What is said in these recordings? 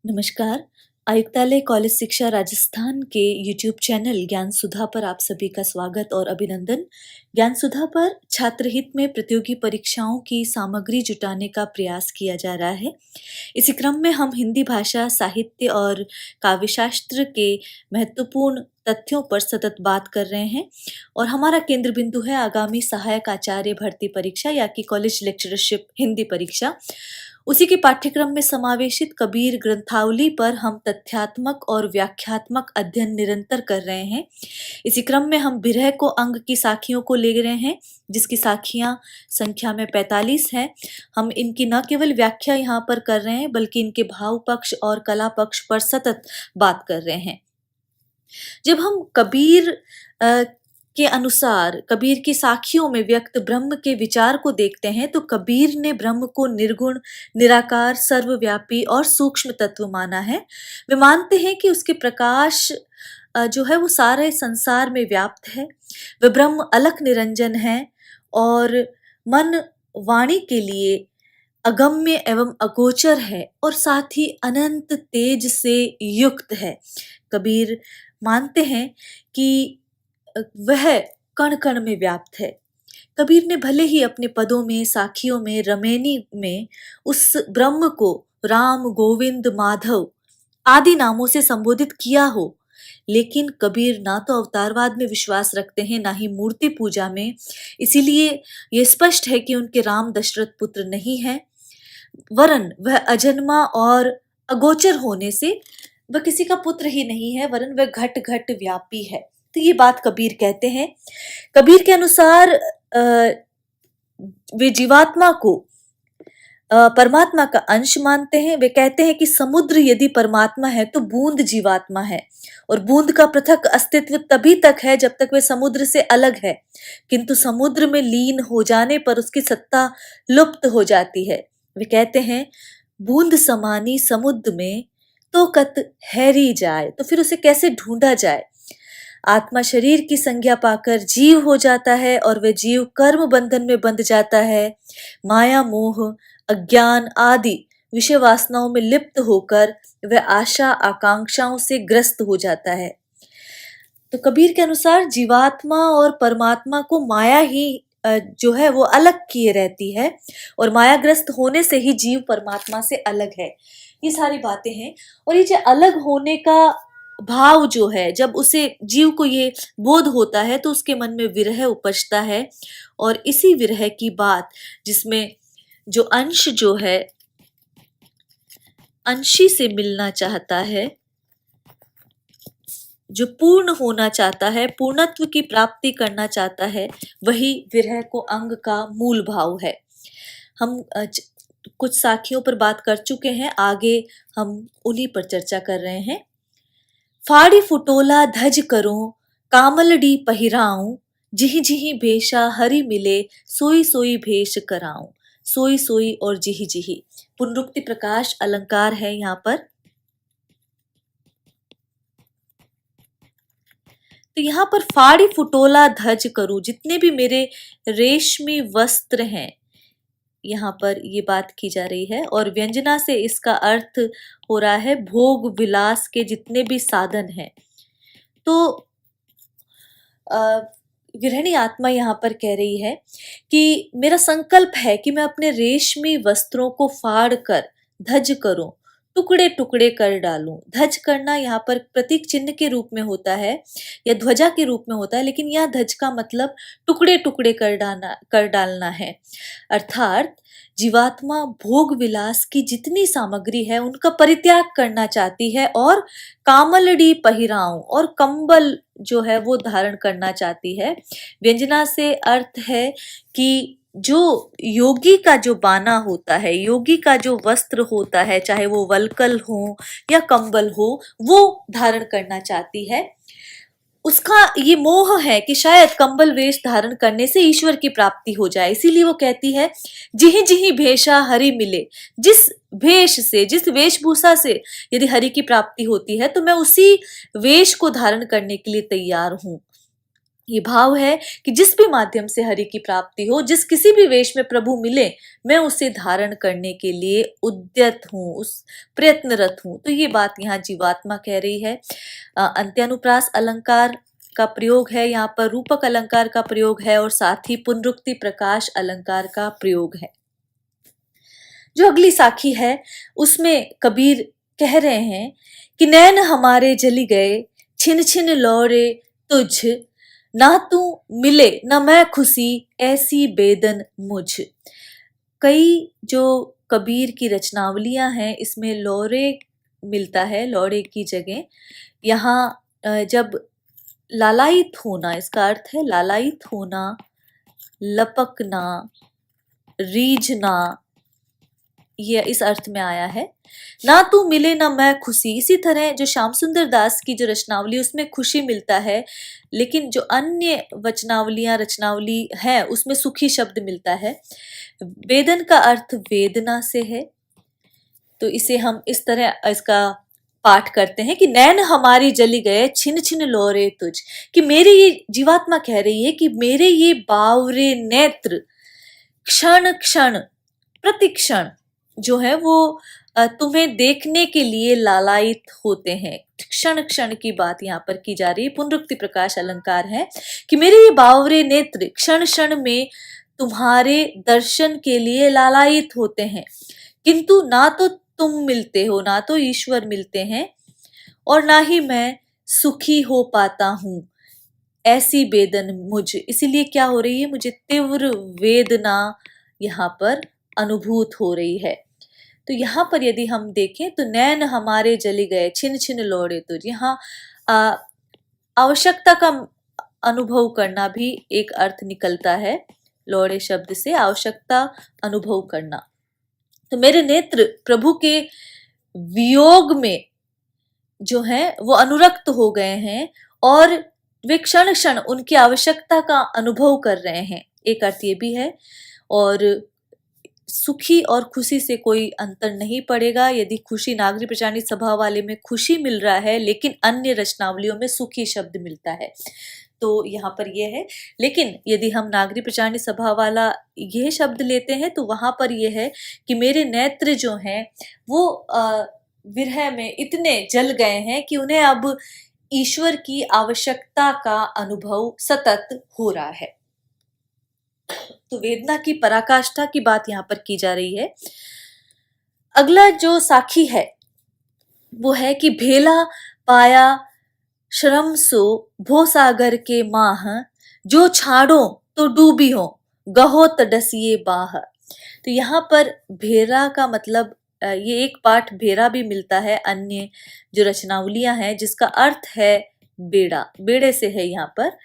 नमस्कार। आयुक्तालय कॉलेज शिक्षा राजस्थान के यूट्यूब चैनल ज्ञान सुधा पर आप सभी का स्वागत और अभिनंदन। ज्ञान सुधा पर छात्र हित में प्रतियोगी परीक्षाओं की सामग्री जुटाने का प्रयास किया जा रहा है। इसी क्रम में हम हिंदी भाषा, साहित्य और काव्यशास्त्र के महत्वपूर्ण तथ्यों पर सतत बात कर रहे हैं और हमारा केंद्र बिंदु है आगामी सहायक आचार्य भर्ती परीक्षा या कि कॉलेज लेक्चरशिप हिंदी परीक्षा। उसी के पाठ्यक्रम में समावेशित कबीर ग्रंथावली पर हम तथ्यात्मक और व्याख्यात्मक अध्ययन निरंतर कर रहे हैं। इसी क्रम में हम बिरह को अंग की साखियों को ले रहे हैं, जिसकी साखियां संख्या में 45 हैं। हम इनकी न केवल व्याख्या यहाँ पर कर रहे हैं, बल्कि इनके भाव पक्ष और कला पक्ष पर सतत बात कर रहे हैं। जब हम कबीर के अनुसार कबीर की साखियों में व्यक्त ब्रह्म के विचार को देखते हैं तो कबीर ने ब्रह्म को निर्गुण, निराकार, सर्वव्यापी और सूक्ष्म तत्व माना है। वे मानते हैं कि उसके प्रकाश जो है वो सारे संसार में व्याप्त है। वे ब्रह्म अलख निरंजन है और मन वाणी के लिए अगम्य एवं अगोचर है और साथ ही अनंत तेज से युक्त है। कबीर मानते हैं कि वह कण कण में व्याप्त है। कबीर ने भले ही अपने पदों में, साखियों में, रमैनी में उस ब्रह्म को राम, गोविंद, माधव आदि नामों से संबोधित किया हो, लेकिन कबीर ना तो अवतारवाद में विश्वास रखते हैं, ना ही मूर्ति पूजा में। इसीलिए यह स्पष्ट है कि उनके राम दशरथ पुत्र नहीं है, वरन वह अजन्मा और अगोचर होने से वह किसी का पुत्र ही नहीं है, वरन वह घट घट व्यापी है। तो ये बात कबीर कहते हैं। कबीर के अनुसार वे जीवात्मा को परमात्मा का अंश मानते हैं। वे कहते हैं कि समुद्र यदि परमात्मा है तो बूंद जीवात्मा है और बूंद का पृथक अस्तित्व तभी तक है जब तक वे समुद्र से अलग है, किंतु समुद्र में लीन हो जाने पर उसकी सत्ता लुप्त हो जाती है। वे कहते हैं बूंद समानी समुद्र में तो कत हैरी जाए, तो फिर उसे कैसे ढूंढा जाए। आत्मा शरीर की संज्ञा पाकर जीव हो जाता है और वह जीव कर्म बंधन में बंध जाता है। माया, मोह, अज्ञान आदि विषय वासनाओं में लिप्त होकर वह आशा आकांक्षाओं से ग्रस्त हो जाता है। तो कबीर के अनुसार जीवात्मा और परमात्मा को माया ही जो है वो अलग किए रहती है और मायाग्रस्त होने से ही जीव परमात्मा से अलग है। ये सारी बातें हैं और ये जो अलग होने का भाव जो है, जब उसे जीव को ये बोध होता है तो उसके मन में विरह उपजता है और इसी विरह की बात, जिसमें जो अंश जो है अंशी से मिलना चाहता है, जो पूर्ण होना चाहता है, पूर्णत्व की प्राप्ति करना चाहता है, वही विरह को अंग का मूल भाव है। हम कुछ साखियों पर बात कर चुके हैं, आगे हम उन्हीं पर चर्चा कर रहे हैं। फाड़ी फुटोला धज करूं, कामलडी पहिराऊं, जिहि जिहि भेषा हरि मिले, सोई सोई भेष कराऊं। सोई सोई और जिहि जिहि पुनरुक्ति प्रकाश अलंकार है यहाँ पर। तो यहाँ पर फाड़ी फुटोला धज करूं, जितने भी मेरे रेशमी वस्त्र हैं, यहाँ पर ये बात की जा रही है और व्यंजना से इसका अर्थ हो रहा है भोग विलास के जितने भी साधन हैं। तो विरहिणी आत्मा यहाँ पर कह रही है कि मेरा संकल्प है कि मैं अपने रेशमी वस्त्रों को फाड़ कर धज करूं, टुकड़े टुकड़े कर डालूं। धज करना यहाँ पर प्रतीक चिन्ह के रूप में होता है या ध्वजा के रूप में होता है, लेकिन यह धज का मतलब टुकड़े टुकड़े कर डालना है। अर्थात जीवात्मा भोग विलास की जितनी सामग्री है उनका परित्याग करना चाहती है और कामलड़ी पहिराऊं और कंबल जो है वो धारण करना चाहती है। व्यंजना से अर्थ है कि जो योगी का जो बाना होता है, योगी का जो वस्त्र होता है, चाहे वो वलकल हो या कंबल हो, वो धारण करना चाहती है। उसका ये मोह है कि शायद कंबल वेश धारण करने से ईश्वर की प्राप्ति हो जाए, इसीलिए वो कहती है जिहि जिहि भेषा हरि मिले। जिस भेष से, जिस वेशभूषा से यदि हरि की प्राप्ति होती है तो मैं उसी वेश को धारण करने के लिए तैयार हूं। ये भाव है कि जिस भी माध्यम से हरि की प्राप्ति हो, जिस किसी भी वेश में प्रभु मिले, मैं उसे धारण करने के लिए उद्यत हूँ, उस प्रयत्नरत हूँ। तो ये बात यहाँ जीवात्मा कह रही है। अंत्यानुप्रास अलंकार का प्रयोग है, यहाँ पर रूपक अलंकार का प्रयोग है और साथ ही पुनरुक्ति प्रकाश अलंकार का प्रयोग है। जो अगली साखी है उसमें कबीर कह रहे हैं कि नैन हमारे जली गए, छिन छिन लौरे तुझ, ना तू मिले न मैं खुशी, ऐसी बेदन मुझ। कई जो कबीर की रचनावलियां हैं इसमें लौरे मिलता है, लौरे की जगह यहाँ जब लालायित होना, इसका अर्थ है लालायित होना, लपकना, रीझना, ये इस अर्थ में आया है। ना तू मिले ना मैं खुशी, इसी तरह जो श्याम सुंदर दास की जो रचनावली उसमें खुशी मिलता है, लेकिन जो अन्य रचनावली है उसमें सुखी शब्द मिलता है। वेदन का अर्थ वेदना से है, तो इसे हम इस तरह इसका पाठ करते हैं कि नैन हमारी जली गए, छिन छिन लोरे तुझ। कि मेरी ये जीवात्मा कह रही है कि मेरे ये बावरे नेत्र क्षण क्षण प्रतिक्षण जो है वो तुम्हें देखने के लिए लालायित होते हैं। क्षण क्षण की बात यहाँ पर की जा रही है, पुनरुक्ति प्रकाश अलंकार है कि मेरे ये बावरे नेत्र क्षण क्षण में तुम्हारे दर्शन के लिए लालायित होते हैं, किंतु ना तो तुम मिलते हो, ना तो ईश्वर मिलते हैं, और ना ही मैं सुखी हो पाता हूँ, ऐसी बेदन मुझ। इसीलिए क्या हो रही है, मुझे तीव्र वेदना यहाँ पर अनुभूत हो रही है। तो यहाँ पर यदि हम देखें तो नैन हमारे जली गए, छिन छिन लौड़े तुझ, यहाँ आवश्यकता का अनुभव करना भी एक अर्थ निकलता है। लौड़े शब्द से आवश्यकता अनुभव करना। तो मेरे नेत्र प्रभु के वियोग में जो है वो अनुरक्त हो गए हैं और वे क्षण क्षण उनकी आवश्यकता का अनुभव कर रहे हैं, एक अर्थ ये भी है। और सुखी और खुशी से कोई अंतर नहीं पड़ेगा। यदि खुशी नागरी प्रचारित सभा वाले में खुशी मिल रहा है लेकिन अन्य रचनावलियों में सुखी शब्द मिलता है, तो यहाँ पर यह है। लेकिन यदि हम नागरी प्रचारित सभा वाला यह शब्द लेते हैं तो वहां पर यह है कि मेरे नेत्र जो हैं वो विरह में इतने जल गए हैं कि उन्हें अब ईश्वर की आवश्यकता का अनुभव सतत हो रहा है। तो वेदना की पराकाष्ठा की बात यहाँ पर की जा रही है। अगला जो साखी है वो है कि भेला पाया श्रम सो भो सागर के माह, जो छाड़ो तो डूबी हो गहो तडसिए बाह। तो यहाँ पर भेरा का मतलब ये एक पाठ भेरा भी मिलता है अन्य जो रचनावलियां हैं जिसका अर्थ है बेड़ा, बेड़े से है। यहाँ पर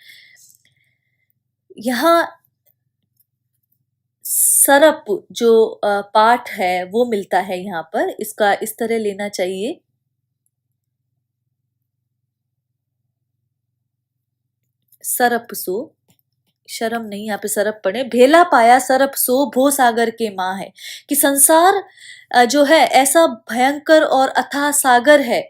यहाँ सरप जो पाठ है वो मिलता है, यहाँ पर इसका इस तरह लेना चाहिए, सरप सो, शर्म नहीं, यहाँ पे सरप पढ़े, भेला पाया सरप सो भो सागर के माँ है। कि संसार जो है ऐसा भयंकर और अथाह सागर है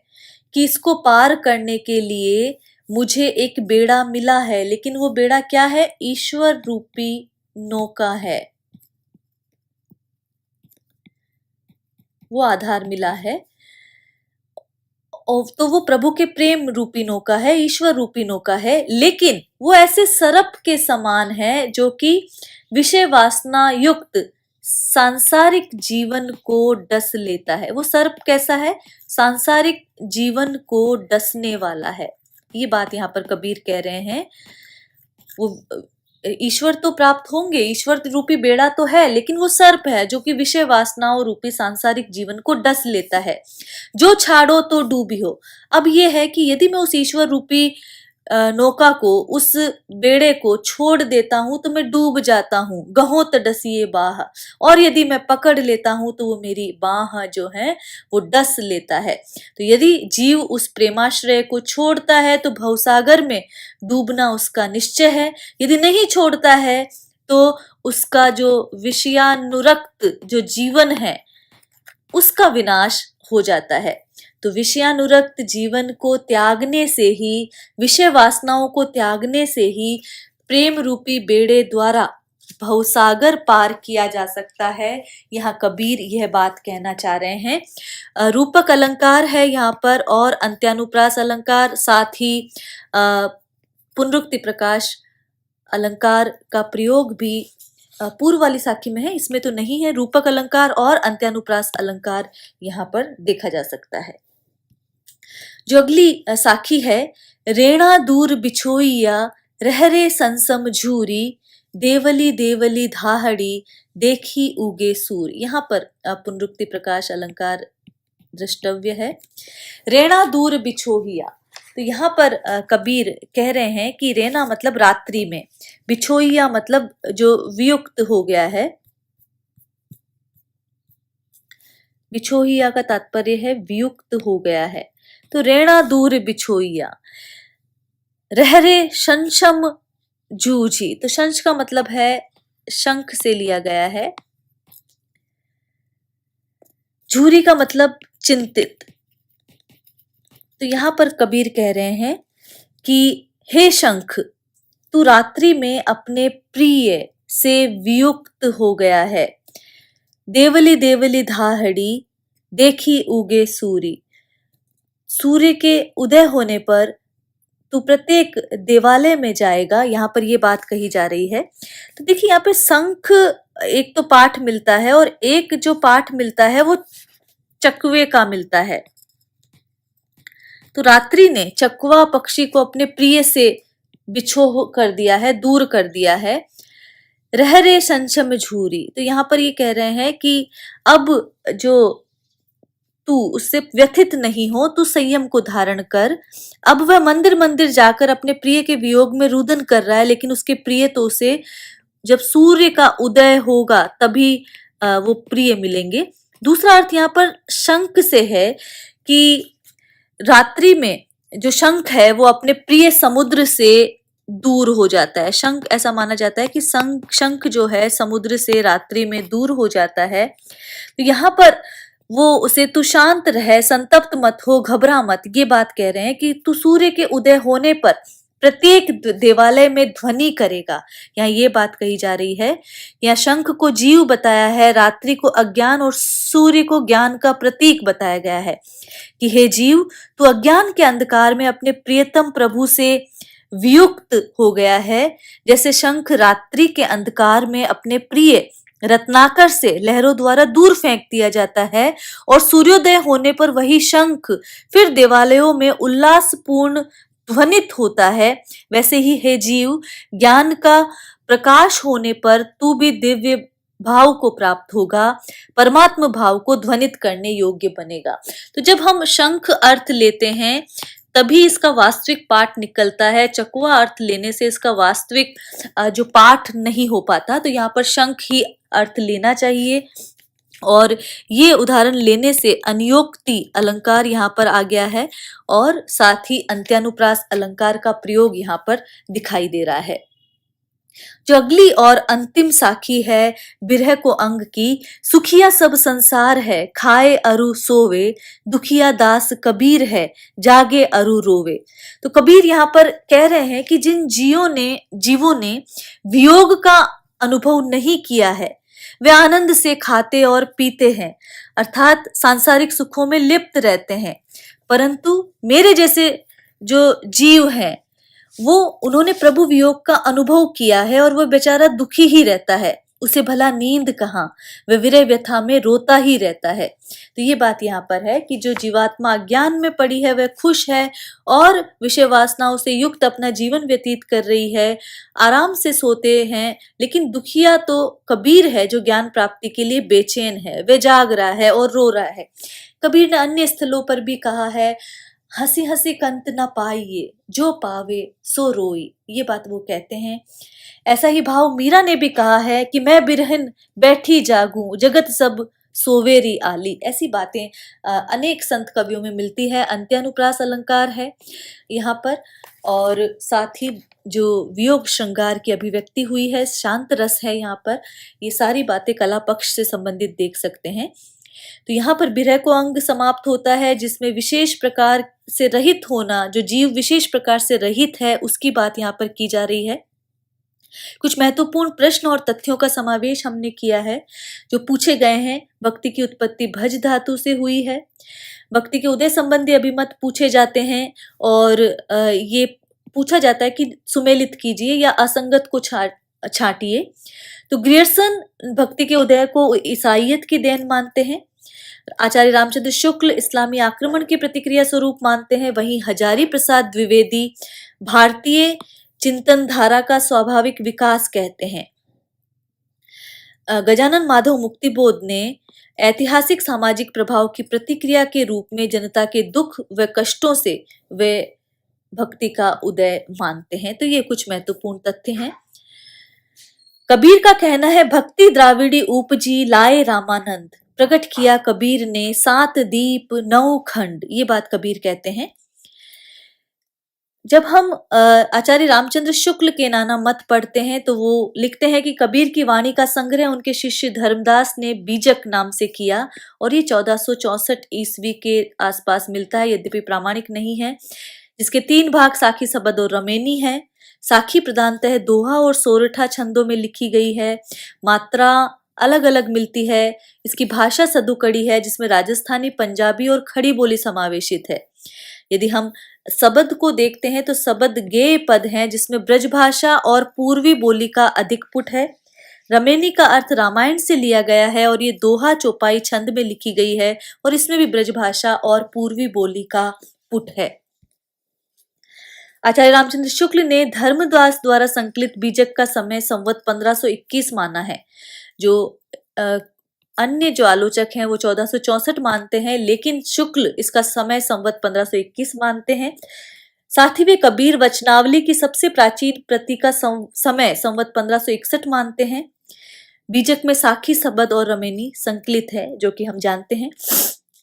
कि इसको पार करने के लिए मुझे एक बेड़ा मिला है, लेकिन वो बेड़ा क्या है, ईश्वर रूपी नौका है, वो आधार मिला है। तो वो प्रभु के प्रेम रूपी नौका है, ईश्वर रूपी नौका है, लेकिन वो ऐसे सरप के समान है जो कि विषय वासना युक्त सांसारिक जीवन को डस लेता है। वो सर्प कैसा है, सांसारिक जीवन को डसने वाला है। ये बात यहाँ पर कबीर कह रहे हैं। वो ईश्वर तो प्राप्त होंगे, ईश्वर रूपी बेड़ा तो है, लेकिन वो सर्प है जो कि विषय वासनाओं रूपी सांसारिक जीवन को डस लेता है। जो छाड़ो तो डूबी हो। अब ये है कि यदि मैं उस ईश्वर रूपी नौका को, उस बेड़े को छोड़ देता हूं तो मैं डूब जाता हूं, गहो तडसिए बाह। और यदि मैं पकड़ लेता हूं तो वो मेरी बाह जो है वो डस लेता है। तो यदि जीव उस प्रेमाश्रय को छोड़ता है तो भवसागर में डूबना उसका निश्चय है। यदि नहीं छोड़ता है तो उसका जो विषयानुरक्त जो जीवन है उसका विनाश हो जाता है। तो विषयानुरक्त जीवन को त्यागने से ही, विषय वासनाओं को त्यागने से ही प्रेम रूपी बेड़े द्वारा भवसागर पार किया जा सकता है। यहाँ कबीर यह बात कहना चाह रहे हैं। रूपक अलंकार है यहाँ पर और अंत्यानुप्रास अलंकार, साथ ही पुनरुक्ति प्रकाश अलंकार का प्रयोग भी पूर्व वाली साखी में है, इसमें तो नहीं है। रूपक अलंकार और अंत्यानुप्रास अलंकार यहाँ पर देखा जा सकता है। जो अगली साखी है, रेणा दूर बिछोइया रहरे संसम झूरी, देवली देवली धाहड़ी देखी उगे सूर। यहाँ पर पुनरुक्ति प्रकाश अलंकार द्रष्टव्य है। रेणा दूर बिछोहिया, तो यहाँ पर कबीर कह रहे हैं कि रेना मतलब रात्रि में, बिछोइया मतलब जो वियुक्त हो गया है। बिछोहिया का तात्पर्य है वियुक्त हो गया है। तो रेणा दूर बिछोइया, रहरे शंशम जूझी, तो शंश का मतलब है शंख से लिया गया है। झूरी का मतलब चिंतित। तो यहाँ पर कबीर कह रहे हैं कि हे शंख, तू रात्रि में अपने प्रिय से वियुक्त हो गया है। देवली देवली धाहड़ी देखी उगे सूरी, सूर्य के उदय होने पर तू प्रत्येक देवालय में जाएगा। यहाँ पर ये बात कही जा रही है। तो देखिए यहाँ पे शंख एक तो पाठ मिलता है और एक जो पाठ मिलता है वो चकवे का मिलता है। तो रात्रि ने चकवा पक्षी को अपने प्रिय से बिछो कर दिया है, दूर कर दिया है। रहरे संशम झूरी, तो यहाँ पर ये कह रहे हैं कि अब जो तू उससे व्यथित नहीं हो, तू संयम को धारण कर। अब वह मंदिर मंदिर जाकर अपने प्रिय के वियोग में रुदन कर रहा है, लेकिन उसके प्रिय तो उसे जब सूर्य का उदय होगा तभी वो प्रिय मिलेंगे। दूसरा अर्थ यहाँ पर शंख से है कि रात्रि में जो शंख है वो अपने प्रिय समुद्र से दूर हो जाता है। शंख, ऐसा माना जाता है कि शंख जो है समुद्र से रात्रि में दूर हो जाता है। तो यहाँ पर वो उसे तू शांत रहे, संतप्त मत हो, घबरा मत, ये बात कह रहे हैं कि तू सूर्य के उदय होने पर प्रत्येक देवालय में ध्वनि करेगा। यहाँ ये बात कही जा रही है। यहाँ शंख को जीव बताया है, रात्रि को अज्ञान और सूर्य को ज्ञान का प्रतीक बताया गया है कि हे जीव, तू अज्ञान के अंधकार में अपने प्रियतम प्रभु से वियुक्त हो गया है, जैसे शंख रात्रि के अंधकार में अपने प्रिय रत्नाकर से लहरों द्वारा दूर फेंक दिया जाता है और सूर्योदय होने पर वही शंख फिर देवालयों में उल्लासपूर्ण ध्वनित होता है। वैसे ही हे जीव, ज्ञान का प्रकाश होने पर तू भी दिव्य भाव को प्राप्त होगा, परमात्म भाव को ध्वनित करने योग्य बनेगा। तो जब हम शंख अर्थ लेते हैं तभी इसका वास्तविक पाठ निकलता है। चकवा अर्थ लेने से इसका वास्तविक जो पाठ नहीं हो पाता। तो यहाँ पर शंख ही अर्थ लेना चाहिए और ये उदाहरण लेने से अनियोक्ति अलंकार यहाँ पर आ गया है और साथ ही अंत्यानुप्रास अलंकार का प्रयोग यहाँ पर दिखाई दे रहा है। जो अगली और अंतिम साखी है बिरह को अंग की, सुखिया सब संसार है खाए अरु सोवे, दुखिया दास कबीर है जागे अरु रोवे। तो कबीर यहाँ पर कह रहे हैं कि जिन जीवों ने वियोग का अनुभव नहीं किया है वे आनंद से खाते और पीते हैं, अर्थात सांसारिक सुखों में लिप्त रहते हैं, परंतु मेरे जैसे जो जीव हैं वो उन्होंने प्रभु वियोग का अनुभव किया है और वह बेचारा दुखी ही रहता है, उसे भला नींद कहाँ, वह विरह व्यथा में रोता ही रहता है। तो ये बात यहाँ पर है कि जो जीवात्मा अज्ञान में पड़ी है वह खुश है और विषय वासनाओं से युक्त अपना जीवन व्यतीत कर रही है, आराम से सोते हैं, लेकिन दुखिया तो कबीर है जो ज्ञान प्राप्ति के लिए बेचैन है, वह जाग रहा है और रो रहा है। कबीर ने अन्य स्थलों पर भी कहा है, हंसी हंसी कंत न पाइए जो पावे सो रोई, ये बात वो कहते हैं। ऐसा ही भाव मीरा ने भी कहा है कि मैं बिरहन बैठी जागूं जगत सब सोवेरी आली। ऐसी बातें अनेक संत कवियों में मिलती है। अंत्यानुप्रास अलंकार है यहाँ पर और साथ ही जो वियोग श्रृंगार की अभिव्यक्ति हुई है, शांत रस है यहाँ पर। ये सारी बातें कला पक्ष से संबंधित देख सकते हैं। तो यहाँ पर विरह को अंग समाप्त होता है, जिसमें विशेष प्रकार से रहित होना, जो जीव विशेष प्रकार से रहित है उसकी बात यहाँ पर की जा रही है। कुछ महत्वपूर्ण प्रश्न और तथ्यों का समावेश हमने किया है जो पूछे गए हैं। भक्ति की उत्पत्ति भज धातु से हुई है। भक्ति के उदय संबंधी अभिमत पूछे जाते हैं और ये पूछा जाता है कि सुमेलित कीजिए या असंगत को छांटिए। तो ग्रियर्सन भक्ति के उदय को ईसाइयत की देन मानते हैं। आचार्य रामचंद्र शुक्ल इस्लामी आक्रमण की प्रतिक्रिया स्वरूप मानते हैं। वहीं हजारी प्रसाद द्विवेदी भारतीय चिंतन धारा का स्वाभाविक विकास कहते हैं। गजानन माधव मुक्तिबोध ने ऐतिहासिक सामाजिक प्रभाव की प्रतिक्रिया के रूप में जनता के दुख व कष्टों से वे भक्ति का उदय मानते हैं। तो ये कुछ महत्वपूर्ण तथ्य हैं। कबीर का कहना है, भक्ति द्राविड़ी उपजी लाए रामानंद, प्रकट किया कबीर ने 7 दीप 9 खंड। ये बात कबीर कहते हैं। जब हम आचार्य रामचंद्र शुक्ल के नाना मत पढ़ते हैं तो वो लिखते हैं कि कबीर की वाणी का संग्रह उनके शिष्य धर्मदास ने बीजक नाम से किया और ये 1464 ईस्वी के आसपास मिलता है, यद्यपि प्रामाणिक नहीं है। जिसके 3 भाग साखी, सबद और रमेनी है। साखी प्रधानतः दोहा और सोरठा छंदों में लिखी गई है। मात्रा अलग अलग मिलती है। इसकी भाषा सदुकड़ी है, जिसमें राजस्थानी, पंजाबी और खड़ी बोली समावेशित है। यदि हम सबद को देखते हैं तो सबद गेय पद हैं, जिसमें ब्रजभाषा और पूर्वी बोली का अधिक पुट है। रमेनी का अर्थ रामायण से लिया गया है और ये दोहा चौपाई छंद में लिखी गई है और इसमें भी ब्रजभाषा और पूर्वी बोली का पुट है। आचार्य रामचंद्र शुक्ल ने धर्मदास द्वारा संकलित बीजक का समय संवत 1521 माना है। जो अन्य जो आलोचक हैं वो 1464 मानते हैं, लेकिन शुक्ल इसका समय संवत 1521 मानते हैं। साथ ही वे कबीर वचनावली की सबसे प्राचीन प्रति का समय संवत 1561 मानते हैं। बीजक में साखी, सबद और रमेनी संकलित है, जो कि हम जानते हैं।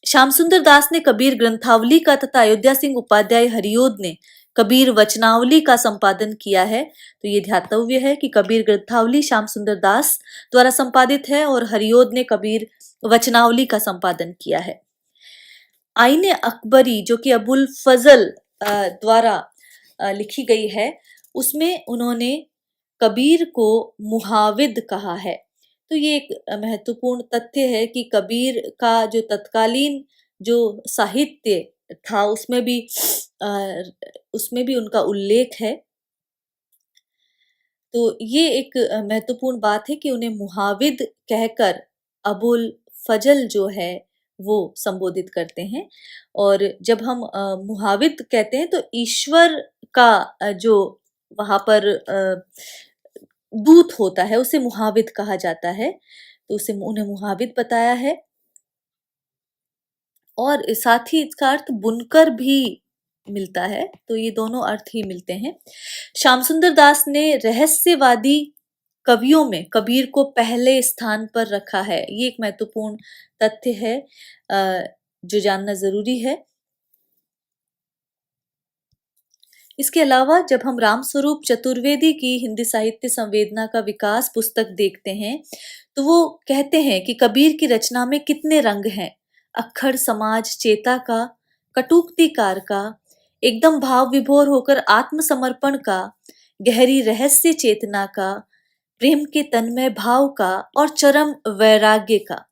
श्याम सुंदर दास ने कबीर ग्रंथावली का तथा अयोध्या सिंह उपाध्याय हरिओद ने कबीर वचनावली का संपादन किया है। तो ये ध्यातव्य है कि कबीर ग्रंथावली श्याम सुंदर दास द्वारा संपादित है और हरिओद ने कबीर वचनावली का संपादन किया है। आईने अकबरी, जो कि अबुल फजल द्वारा लिखी गई है, उसमें उन्होंने कबीर को मुहाविद कहा है। तो ये एक महत्वपूर्ण तथ्य है कि कबीर का जो तत्कालीन जो साहित्य था उसमें भी उनका उल्लेख है। तो ये एक महत्वपूर्ण बात है कि उन्हें मुहाविद कहकर अबुल फजल जो है वो संबोधित करते हैं। और जब हम मुहाविद कहते हैं तो ईश्वर का जो वहां पर दूत होता है उसे मुहाविद कहा जाता है। तो उसे उन्हें मुहाविद बताया है। और साथ ही इसका अर्थ बुनकर भी मिलता है। तो ये दोनों अर्थ ही मिलते हैं। श्याम सुंदर दास ने रहस्यवादी कवियों में कबीर को पहले स्थान पर रखा है। ये एक महत्वपूर्ण तथ्य है जो जानना जरूरी है। इसके अलावा जब हम रामस्वरूप चतुर्वेदी की हिंदी साहित्य संवेदना का विकास पुस्तक देखते हैं तो वो कहते हैं कि कबीर की रचना में कितने रंग हैं। अक्खड़ समाज चेता का, कटुक्तिकार का, एकदम भाव विभोर होकर आत्मसमर्पण का, गहरी रहस्य चेतना का, प्रेम के तन्मय भाव का और चरम वैराग्य का।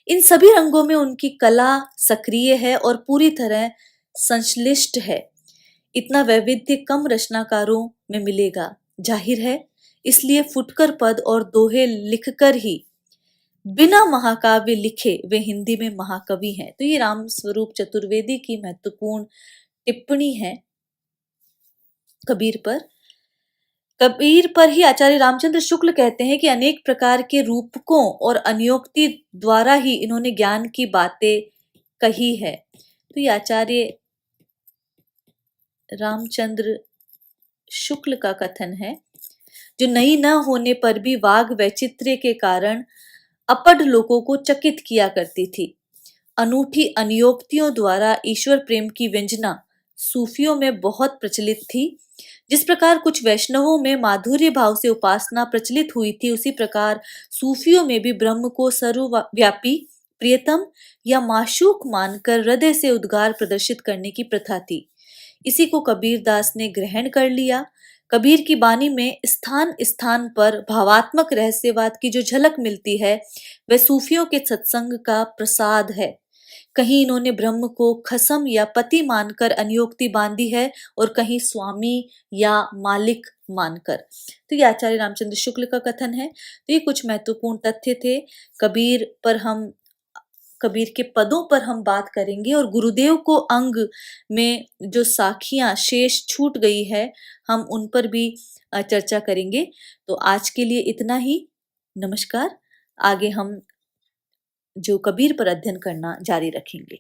इन सभी रंगों में उनकी कला सक्रिय है और पूरी तरह संश्लिष्ट है। इतना वैविध्य कम रचनाकारों में मिलेगा, जाहिर है। इसलिए फुटकर पद और दोहे लिखकर ही बिना महाकाव्य लिखे वे हिंदी में महाकवि हैं। तो ये रामस्वरूप चतुर्वेदी की महत्वपूर्ण टिप्पणी है कबीर पर। कबीर पर ही आचार्य रामचंद्र शुक्ल कहते हैं कि अनेक प्रकार के रूपकों और अनियोक्ति द्वारा ही इन्होंने ज्ञान की बातें कही है। तो ये आचार्य रामचंद्र शुक्ल का कथन है, जो नई न होने पर भी वाग वैचित्र्य के कारण अपढ़ लोगों को चकित किया करती थी। अनूठी अनियोक्तियों द्वारा ईश्वर प्रेम की व्यंजना सूफियों में बहुत प्रचलित थी। जिस प्रकार कुछ वैष्णवों में माधुर्य भाव से उपासना प्रचलित हुई थी, उसी प्रकार सूफियों में भी ब्रह्म को सर्वव्यापी प्रियतम या माशूक मानकर हृदय से उद्गार प्रदर्शित करने की प्रथा थी। इसी को कबीरदास ने ग्रहण कर लिया। कबीर की बानी में स्थान स्थान पर भावात्मक रहस्यवाद की जो झलक मिलती है, वह सूफियों के सत्संग का प्रसाद है। कहीं इन्होंने ब्रह्म को खसम या पति मानकर अनुयोक्ति बांधी है और कहीं स्वामी या मालिक मानकर। तो ये आचार्य रामचंद्र शुक्ल का कथन है। तो ये कुछ महत्वपूर्ण तथ्य थे। कबीर के पदों पर हम बात करेंगे और गुरुदेव को अंग में जो साखियां शेष छूट गई है, हम उन पर भी चर्चा करेंगे। तो आज के लिए इतना ही। नमस्कार। आगे हम जो कबीर पर अध्ययन करना जारी रखेंगे।